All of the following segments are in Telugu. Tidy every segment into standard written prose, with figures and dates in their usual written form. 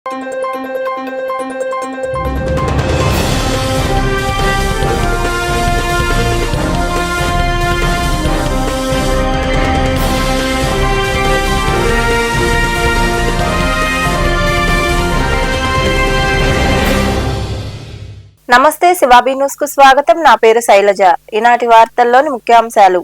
నమస్తే శివాబీ న్యూస్ కు స్వాగతం. నా పేరు శైలజ. ఈనాటి వార్తల్లోని ముఖ్యాంశాలు.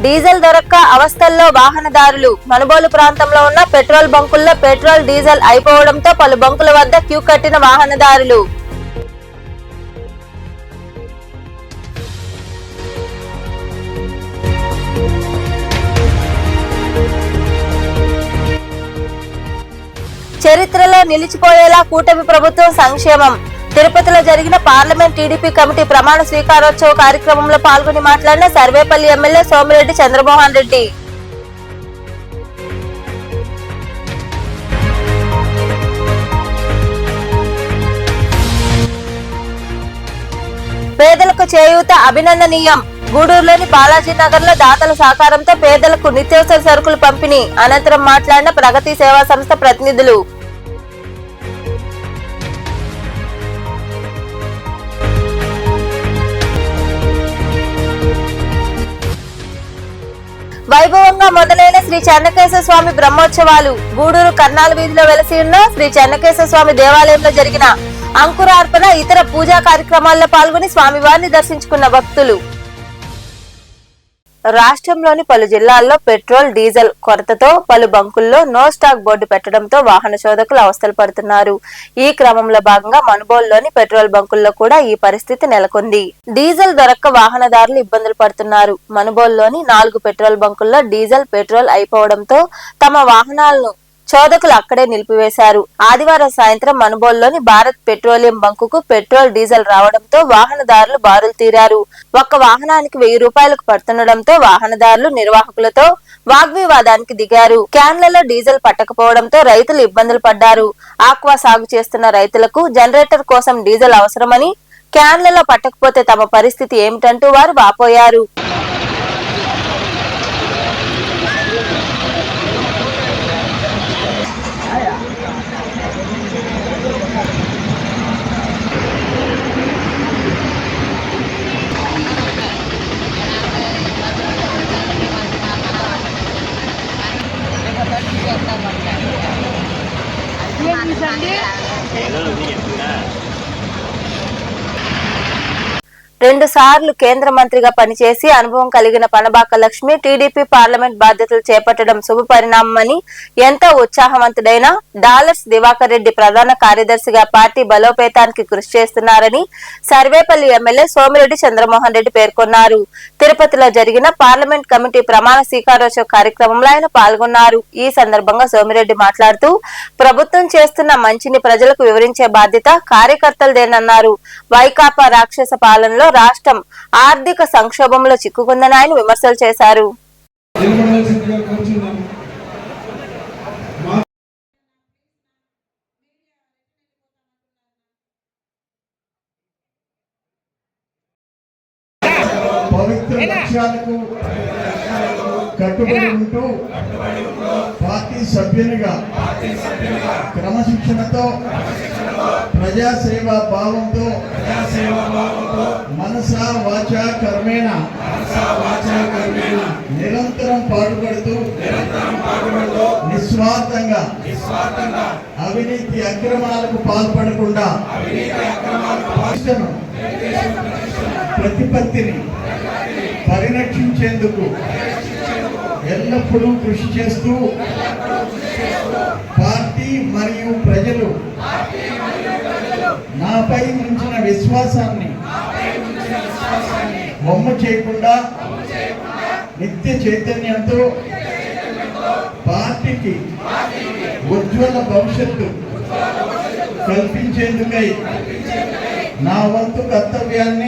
డీజిల్ దొరక్క అవస్థల్లో వాహనదారులు. మనుబోలు ప్రాంతంలో ఉన్న పెట్రోల్ బంకుల్లో పెట్రోల్ డీజిల్ అయిపోవడంతో పలు బంకుల వద్ద క్యూ కట్టిన వాహనదారులు. చరిత్రలో నిలిచిపోయేలా కూటమి ప్రభుత్వం సంక్షేమం. తిరుపతిలో జరిగిన పార్లమెంట్ టీడీపీ కమిటీ ప్రమాణ స్వీకారోత్సవ కార్యక్రమంలో పాల్గొని మాట్లాడిన సర్వేపల్లి ఎమ్మెల్యే సోమిరెడ్డి చంద్రమోహన్ రెడ్డి. పేదలకు చేయూత అభినందనీయం. గూడూరులోని బాలాజీ నగర్ లో దాతల సహకారంతో పేదలకు నిత్యావసర సరుకులు పంపిణీ. అనంతరం మాట్లాడిన ప్రగతి సేవా సంస్థ ప్రతినిధులు. వైభవంగా మొదలైన శ్రీ చెన్నకేశ్వర స్వామి బ్రహ్మోత్సవాలు. గూడూరు కర్నాల వీధిలో వెలసి ఉన్న శ్రీ చెన్నకేశ్వర స్వామి దేవాలయంలో జరిగిన అంకురార్పణ ఇతర పూజా కార్యక్రమాల్లో పాల్గొని స్వామివారిని దర్శించుకున్న భక్తులు. రాష్ట్రంలోని పలు జిల్లాల్లో పెట్రోల్ డీజిల్ కొరతతో పలు బంకుల్లో నో స్టాక్ బోర్డు పెట్టడంతో వాహన శోధకులు అవస్థలు పడుతున్నారు. ఈ క్రమంలో భాగంగా మనుబోలులోని పెట్రోల్ బంకుల్లో కూడా ఈ పరిస్థితి నెలకొంది. డీజిల్ దొరక్క వాహనదారులు ఇబ్బందులు పడుతున్నారు. మనుబోలులోని 4 పెట్రోల్ బంకుల్లో డీజిల్ పెట్రోల్ అయిపోవడంతో తమ వాహనాలను చోదకులు అక్కడే నిలిపివేశారు. ఆదివారం సాయంత్రం మనుబోలులోని భారత్ పెట్రోలియం బంకుకు పెట్రోల్ డీజిల్ రావడంతో వాహనదారులు బారులు తీరారు. ఒక్క వాహనానికి 1000 రూపాయలకు పడుతుండటంతో వాహనదారులు నిర్వాహకులతో వాగ్వివాదానికి దిగారు. క్యాన్లలో డీజిల్ పట్టకపోవడంతో రైతులు ఇబ్బందులు పడ్డారు. ఆక్వా సాగు చేస్తున్న రైతులకు జనరేటర్ కోసం డీజిల్ అవసరమని, క్యాన్లలో పట్టకపోతే తమ పరిస్థితి ఏమిటంటూ వారు వాపోయారు. రెండు సార్లు కేంద్ర మంత్రిగా పనిచేసి అనుభవం కలిగిన పనబాక లక్ష్మి టీడీపీ పార్లమెంట్ బాధ్యతలు చేపట్టడం శుభ పరిణామమని ఎంతో ఉత్సాహవంతుడైన డాలర్స్ దివాకర్ రెడ్డి ప్రధాన కార్యదర్శిగా పార్టీ బలోపేతానికి కృషి చేస్తున్నారని సర్వేపల్లి ఎమ్మెల్యే సోమిరెడ్డి చంద్రమోహన్ రెడ్డి పేర్కొన్నారు. తిరుపతిలో జరిగిన పార్లమెంట్ కమిటీ ప్రమాణ స్వీకారోత్సవ కార్యక్రమంలో ఆయన పాల్గొన్నారు. ఈ సందర్భంగా సోమిరెడ్డి మాట్లాడుతూ ప్రభుత్వం చేస్తున్న మంచిని ప్రజలకు వివరించే బాధ్యత కార్యకర్తలదేనన్నారు. వైకాపా రాక్షస పాలనలో రాష్ట్రం ఆర్థిక సంక్షోభంలో చిక్కుకుందని ఆయన విమర్శలు చేశారు. పవిత్ర లక్ష్యాలకు కట్టుబడి ఉంటూ పార్టీ సభ్యునిగా క్రమశిక్షణతో ప్రజాసేవా భావంతో మనసా వాచా కర్మేణ నిరంతరం పాటుపడుతూ నిస్వార్థంగా అవినీతి అక్రమాలకు పాల్పడకుండా ప్రతిపత్తిని పరిరక్షించేందుకు ఎల్లప్పుడూ కృషి చేస్తూ పార్టీ మరియు ప్రజలు నాపై ఉంచిన విశ్వాసాన్ని వమ్ము చేయకుండా నిత్య చైతన్యంతో పార్టీకి ఉజ్వల భవిష్యత్తు కల్పించేందుకై నా వంతు కర్తవ్యాన్ని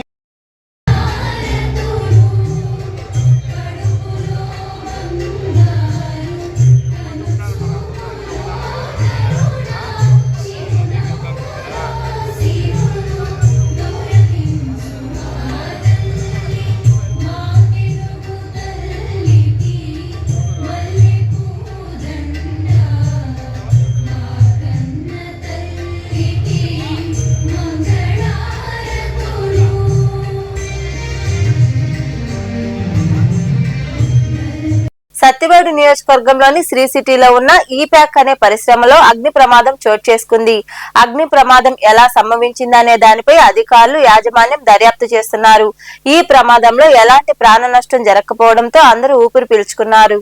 సత్యవేడు నియోజకవర్గంలోని శ్రీ సిటీలో ఉన్న ఈప్యాక్ అనే పరిశ్రమలో అగ్ని ప్రమాదం చోటు చేసుకుంది. అగ్ని ప్రమాదం ఎలా సంభవించిందనే దానిపై అధికారులు యాజమాన్యం దర్యాప్తు చేస్తున్నారు. ఈ ప్రమాదంలో ఎలాంటి ప్రాణ నష్టం జరగకపోవడంతో అందరూ ఊపిరి పీల్చుకున్నారు.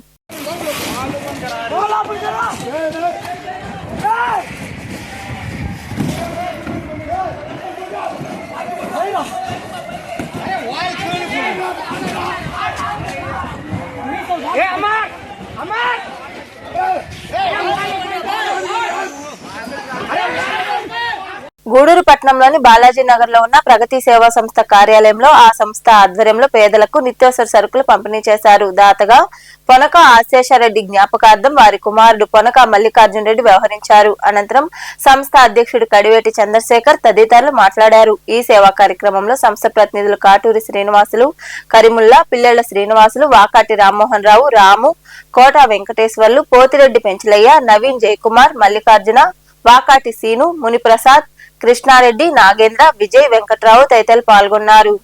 గూడూరు పట్టణంలోని బాలాజీ నగర్ లో ఉన్న ప్రగతి సేవా సంస్థ కార్యాలయంలో ఆ సంస్థ ఆధ్వర్యంలో పేదలకు నిత్యావసర సరుకులు పంపిణీ చేశారు. దాతగా పొనక ఆశేషారెడ్డి జ్ఞాపకార్థం వారి కుమారుడు పొనక మల్లికార్జున రెడ్డి వ్యవహరించారు. అనంతరం సంస్థ అధ్యక్షుడు కడివేటి చంద్రశేఖర్ తదితరులు మాట్లాడారు. ఈ సేవా కార్యక్రమంలో సంస్థ ప్రతినిధులు కాటూరి శ్రీనివాసులు, కరిముల్లా, పిల్లెళ్ల శ్రీనివాసులు, వాకాటి రామ్మోహన్ రావు, రాము, కోట వెంకటేశ్వర్లు, పోతిరెడ్డి పెంచలయ్య, నవీన్, జయకుమార్, మల్లికార్జున, వాకాటి సీను, మునిప్రసాద్, కృష్ణారెడ్డి, నాగేంద్ర, విజయ్, వెంకట్రావు తదితరులు పాల్గొన్నారు.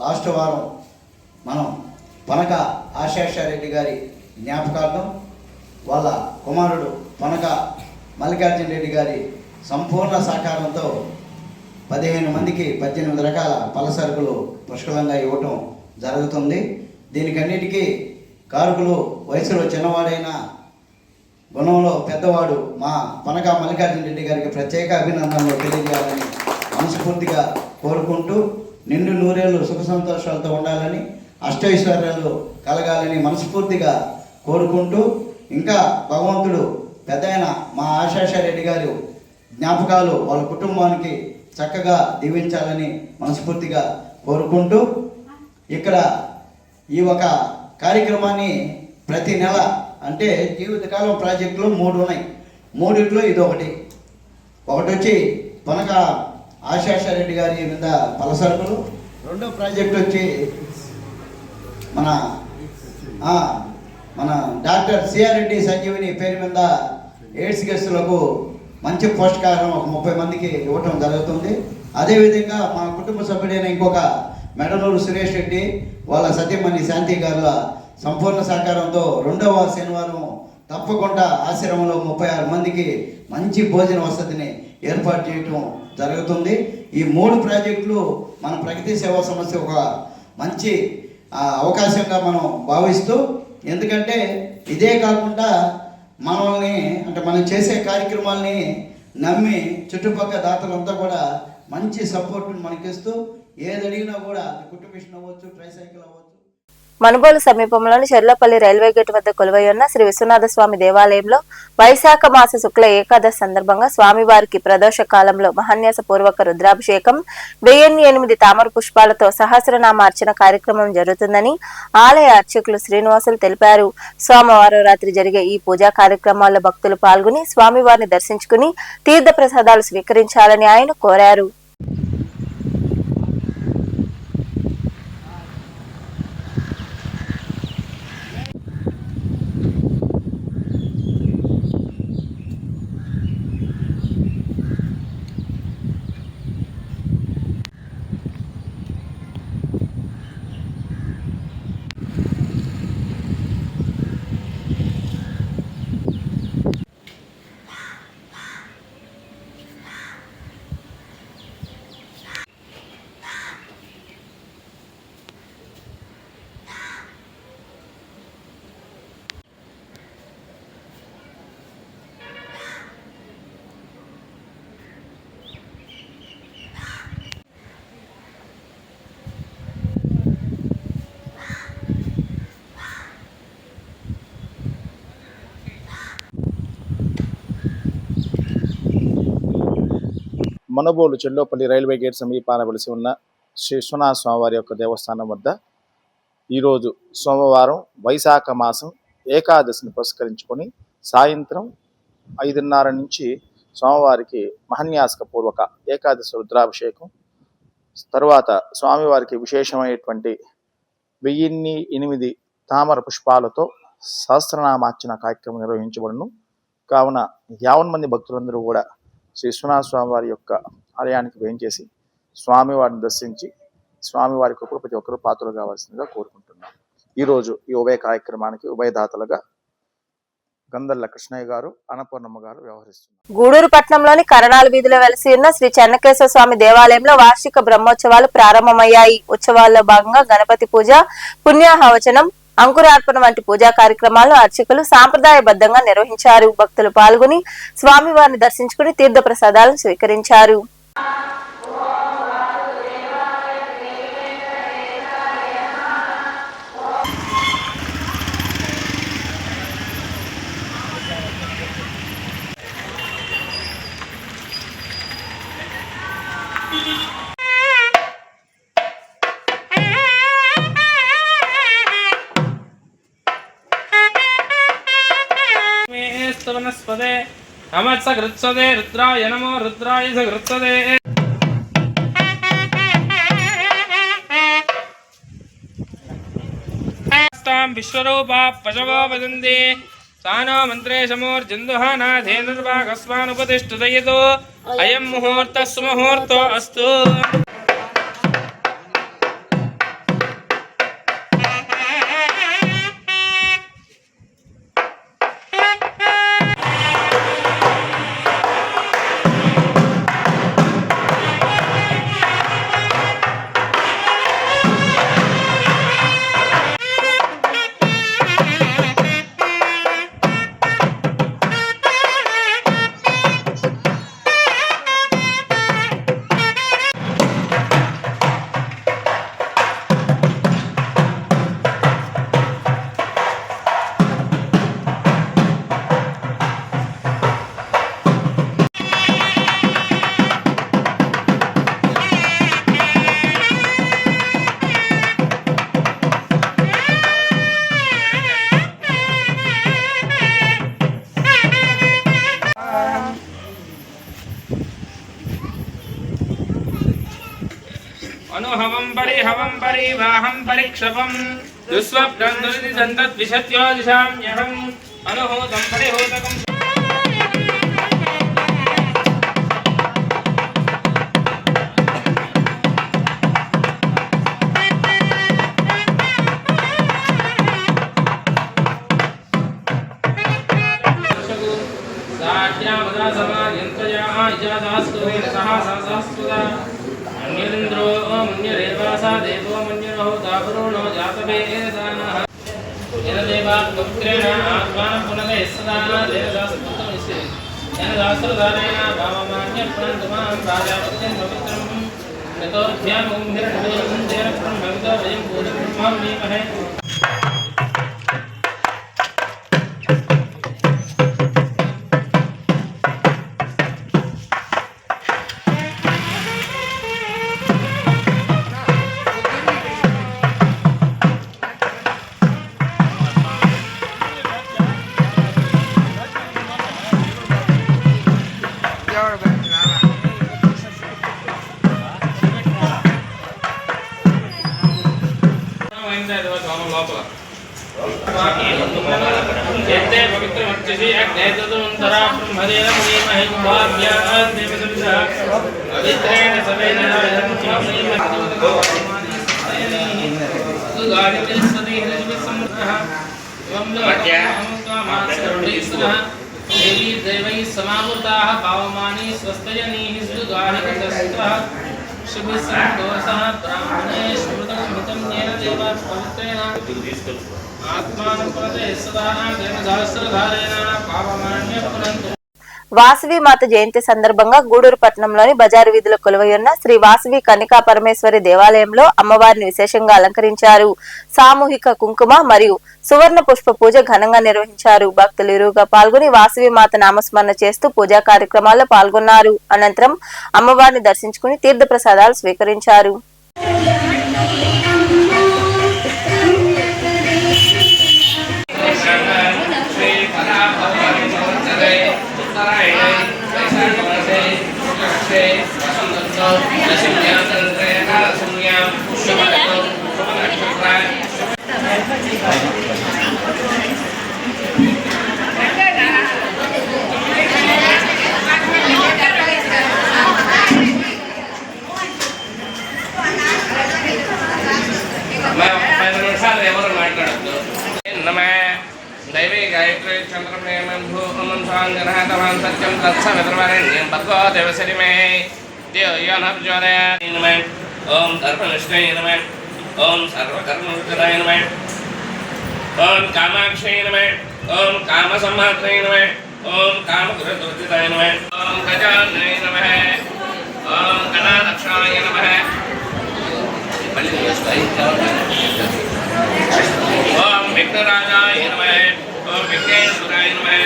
లాస్ట్ వారం మనం పొనక ఆశేషారెడ్డి గారి జ్ఞాపకార్థం వాళ్ళ కుమారుడు పొనక మల్లికార్జున రెడ్డి గారి సంపూర్ణ సహకారంతో 15 మందికి 18 రకాల పలసరుకులు పుష్కలంగా ఇవ్వటం జరుగుతుంది. దీనికన్నిటికీ కారకులు వయసులో చిన్నవాడైన గుణంలో పెద్దవాడు మా పొనక మల్లికార్జున రెడ్డి గారికి ప్రత్యేక అభినందనలు తెలియజేయాలని మనస్ఫూర్తిగా కోరుకుంటూ, నిండు నూరేళ్ళు సుఖ సంతోషాలతో ఉండాలని, అష్టైశ్వర్యాలు కలగాలని మనస్ఫూర్తిగా కోరుకుంటూ, ఇంకా భగవంతుడు పెద్దయిన మా ఆశేషారెడ్డి గారు జ్ఞాపకాలు వాళ్ళ కుటుంబానికి చక్కగా దీవించాలని మనస్ఫూర్తిగా కోరుకుంటూ, ఇక్కడ ఈ ఒక కార్యక్రమాన్ని ప్రతి నెల అంటే జీవితకాలం ప్రాజెక్టులు 3 ఉన్నాయి. 3 ఇది ఒకటి వచ్చి పొనక ఆశేషారెడ్డి గారి మీద పలసరుకులు, రెండో ప్రాజెక్ట్ వచ్చి మన డాక్టర్ సిఆర్రెడ్డి సంజీవిని పేరు మీద ఎయిడ్స్ గ్రస్తులకు మంచి పోషకాహారం ఒక 30 మందికి ఇవ్వటం జరుగుతుంది. అదేవిధంగా మా కుటుంబ సభ్యుడైన ఇంకొక మెడనూరు సురేష్ రెడ్డి వాళ్ళ సతీమణి శాంతి గారుల సంపూర్ణ సహకారంతో 2వ శనివారం తప్పకుండా ఆశ్రమంలో 36 మందికి మంచి భోజన వసతిని ఏర్పాటు చేయటం జరుగుతుంది. ఈ 3 ప్రాజెక్టులు మన ప్రగతి సేవా సంస్థ ఒక మంచి అవకాశంగా మనం భావిస్తూ, ఎందుకంటే ఇదే కాకుండా మనల్ని అంటే మనం చేసే కార్యక్రమాల్ని నమ్మి చుట్టుపక్కల దాతలంతా కూడా మంచి సపోర్ట్ని మనకిస్తూ, ఏది అడిగినా కూడా కుటుంబ మిషన్ అవ్వచ్చు, ట్రైసైకిల్ అవ్వచ్చు. మనుబోలు సమీపంలోని చెర్లపల్లి రైల్వే గేట్ వద్ద కొలువై ఉన్న శ్రీ విశ్వనాథ స్వామి దేవాలయంలో వైశాఖ మాస శుక్ల ఏకాదశి సందర్భంగా స్వామివారికి ప్రదోష కాలంలో మహాన్యాస పూర్వక రుద్రాభిషేకం 1008 తామర పుష్పాలతో సహస్రనామార్చన కార్యక్రమం జరుగుతుందని ఆలయ అర్చకులు శ్రీనివాసులు తెలిపారు. సోమవారం రాత్రి జరిగే ఈ పూజా కార్యక్రమాల్లో భక్తులు పాల్గొని స్వామివారిని దర్శించుకుని తీర్థ ప్రసాదాలు స్వీకరించాలని ఆయన కోరారు. మనుబోలు చెల్లోపల్లి రైల్వే గేట్ సమీపాన వెలిసి ఉన్న శ్రీ విశ్వనాథ స్వామివారి యొక్క దేవస్థానం వద్ద ఈరోజు సోమవారం వైశాఖ మాసం ఏకాదశిని పురస్కరించుకొని సాయంత్రం 5:30 నుంచి స్వామివారికి మహన్యాసక పూర్వక ఏకాదశి రుద్రాభిషేకం, తరువాత స్వామివారికి విశేషమైనటువంటి 1008 తామర పుష్పాలతో సహస్రనామార్చన కార్యక్రమం నిర్వహించబడును. కావున 50 మంది భక్తులందరూ కూడా శ్రీ విశ్వనాథ స్వామివారి యొక్క ఆలయానికి వేయించేసి స్వామివారిని దర్శించి స్వామివారి కృపకు ప్రతి ఒక్కరూ పాత్రలు కావాల్సిందిగా కోరుకుంటున్నాం. ఈరోజు ఈ ఉభయ కార్యక్రమానికి ఉభయదాతలుగా గంధర్ల కృష్ణయ్య గారు, అన్నపూర్ణమ్మ గారు వ్యవహరిస్తున్నారు. గూడూరు పట్టణంలోని కరణాల వీధిలో వెలిసి ఉన్న శ్రీ చెన్నకేశ్వర స్వామి దేవాలయంలో వార్షిక బ్రహ్మోత్సవాలు ప్రారంభమయ్యాయి. ఉత్సవాల్లో భాగంగా గణపతి పూజ, పుణ్యాహవచనం, అంకురార్పణ వంటి పూజా కార్యక్రమాలను అర్చకులు సాంప్రదాయబద్ధంగా నిర్వహించారు. భక్తులు పాల్గొని స్వామివారిని దర్శించుకుని తీర్థ ప్రసాదాలను స్వీకరించారు. वनस्पते अमत्स गृत्सदे रुद्राय नमो रुद्राय स गृत्सदे विश्वरूपा पशवो वदन्ति सानो मन्त्रे समोर्जन्दुहानाधेनुर्वागस्वानुपतिष्ठुदयतो अयं मुहूर्तः सुमुहूर्तो अस्तु। अनुहवं परिवाहं परिक्षपं दुस्वप्नं दुरिदन्तद्विषत्यो दिशाम्यहम् अनुहूतं परिहूतकम् साक्ष्यामदा समायन्तया इजादास्तुवेन सह सहस्रदा मन्यरिन्द्रो मन्यरेवासा देवो मन्यरो दावरुणो जातवेदानः येन देवात्मपुत्रेण आत्मानं पुनः सदा देवदासपुत्रमिति येन दासरधारेण भावमान्यप्रणतमां राजापत्यं पवित्रं यतोऽध्यामं हिरण्यं तेन ब्रह्मविदो वयं पूर्णब्रह्मं नीमहे। వాసవి మాత జయంతి సందర్భంగా గూడూరు పట్టణంలోని బజారు వీధిలో కొలువైయున్న శ్రీ వాసవి కన్నికా పరమేశ్వరి దేవాలయంలో అమ్మవారిని విశేషంగా అలంకరించారు. సామూహిక కుంకుమ మరియు సువర్ణ పుష్ప పూజ ఘనంగా నిర్వహించారు. భక్తులు ఇరువుగా పాల్గొని వాసవి మాత నామస్మరణ చేస్తూ పూజా కార్యక్రమాల్లో పాల్గొన్నారు. అనంతరం అమ్మవారిని దర్శించుకుని తీర్థ ప్రసాదాలు స్వీకరించారు. ఎవరు మాట్లాడద్దు. दैवी गायत्री चंद्रप्रेमं भूमं स्वांगरहातवान् सत्यं तत्सवितुर्वरेण्यं भर्गो देवस्य धीमहि धियो यो नः प्रचोदयात् नमः ओम धर्मनिष्ठाय नमः ओम सर्वकर्मविद्याय नमः ओम कामाक्षय नमः ओम कामसम्मात्राय नमः ओम कामगुरुदुर्जिताय नमः ओम गजाननाय नमः ओम गणाध्यक्षाय नमः ओम विघ्नराजाय नमः ओम विघ्नेश्वराय नमः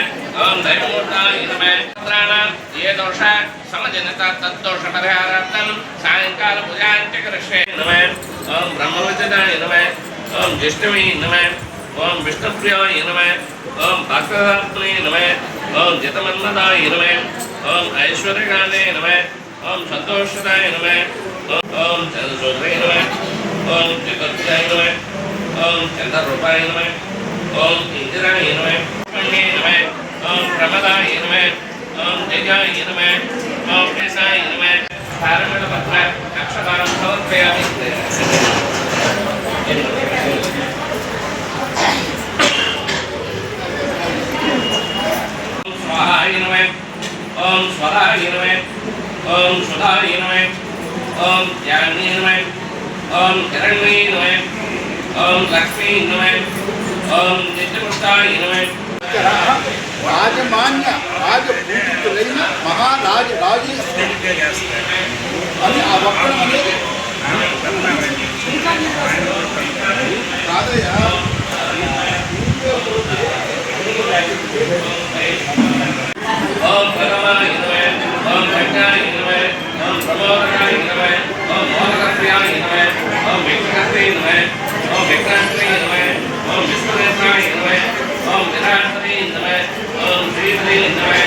ओम दैवमूर्ताय नमः पुत्राणां ये दोष समजनता तद्दोषपरिहारार्थं सायंकाल पूजां च करिष्ये नमः ओम ब्रह्मविद्याय नमः ओम जिष्णवे नमः ओम विष्णुप्रियाय नमः ओम भक्तदात्मने नमः ओम जितमन्मदाय नमः ओम ऐश्वर्यकाले नमः ओम संतोषदाय नमः ओम चंद्रशोधराय नमः ओम चित्तदाय नमः ओम चंद्ररूपाय नमः ओम इंदिराय नमः पुण्ये नमः ओम प्रमदाय नमः ओम जयाय नमः ओम केशाय नमः धारणपत्र अक्षतां समर्पयामि ओम स्वाहाय नमः ओम स्वराय नमः ओम सुधाय नमः ओम ज्ञानी नमः ओम हिरण्मयी नमः ओम लक्ष्मी नमः ओम नित्यपुष्टाय नमः రాజమాన్య రాజపూజితులైన మహారాజ అని ఆ వక్రం అనేది కాదయ్యా. ओम भगवाय नमः ओम भक्ताय नमः ओम प्रमोदकाय नमः ओम मोदकप्रियाय नमः ओम विघ्नकर्त्रे नमः ओम विघ्नकर्त्रे नमः ओम विष्णुनेत्राय नमः ओम विराटरे नमः ओम श्रीधरे नमः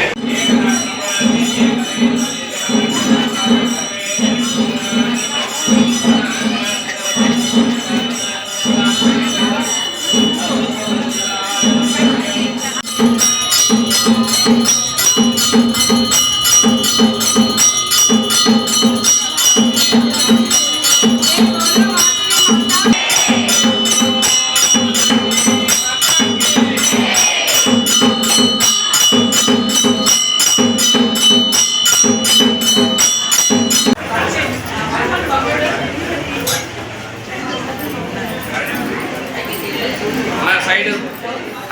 నా సైడ్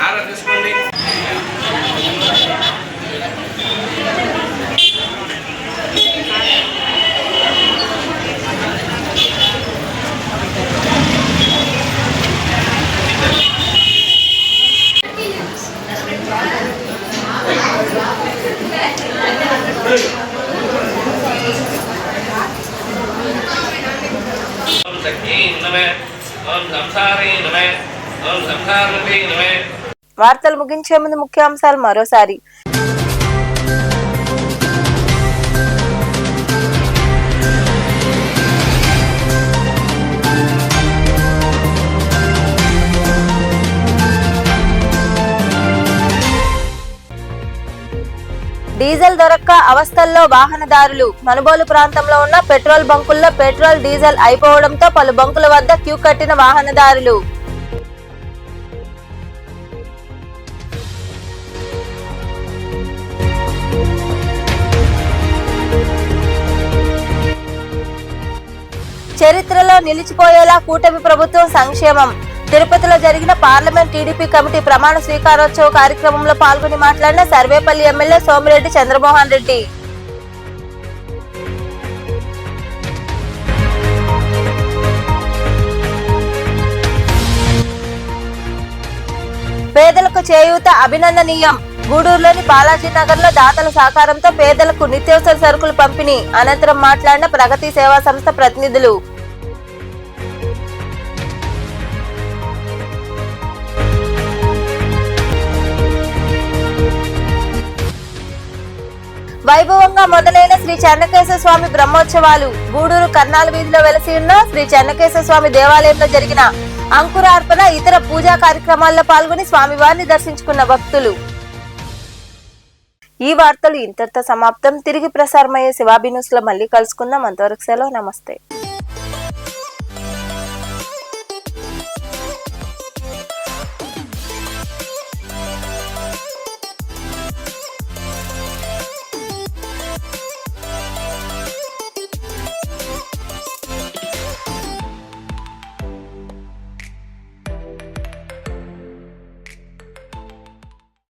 ఆరా తీసుకోండి. ओम शक्ति नमः ओम संसारे नमः ओम संसारते नमः. వార్తలు ముగించే ముందు ముఖ్యాంశాలు మరోసారి. డీజిల్ దొరక్క అవస్థల్లో వాహనదారులు. మనుబోలు ప్రాంతంలో ఉన్న పెట్రోల్ బంకుల్లో పెట్రోల్ డీజిల్ అయిపోవడంతో పలు బంకుల వద్ద క్యూ కట్టిన వాహనదారులు. చరిత్రలో నిలిచిపోయేలా కూటమి ప్రభుత్వం సంక్షేమం. తిరుపతిలో జరిగిన పార్లమెంట్ టీడీపీ కమిటీ ప్రమాణ స్వీకారోత్సవ కార్యక్రమంలో పాల్గొని మాట్లాడిన సర్వేపల్లి ఎమ్మెల్యే సోమిరెడ్డి చంద్రమోహన్ రెడ్డి. పేదలకు చేయూత అభినందనీయం. గూడూరులోని బాలాజీ నగర్ లో దాతల సహకారంతో పేదలకు నిత్యావసర సరుకులు పంపిణీ. అనంతరం మాట్లాడిన ప్రగతి సేవా సంస్థ ప్రతినిధులు. వైభవంగా మొదలైన శ్రీ చెన్నకేశ్వర స్వామి బ్రహ్మోత్సవాలు గూడూరు కర్నాల వీధిలో వెలసి ఉన్న శ్రీ చెన్నకేశ్వర స్వామి దేవాలయంలో జరిగిన అంకురార్పణ ఇతర పూజా కార్యక్రమాల్లో పాల్గొని స్వామివారిని దర్శించుకున్న భక్తులు. ఈ వార్తలు ఇంతటితో సమాప్తం. తిరిగి ప్రసారమయ్యే శివాబి న్యూస్ లో మళ్ళీ కలుసుకుందాం. అంతవరకు సెలవు. నమస్తే.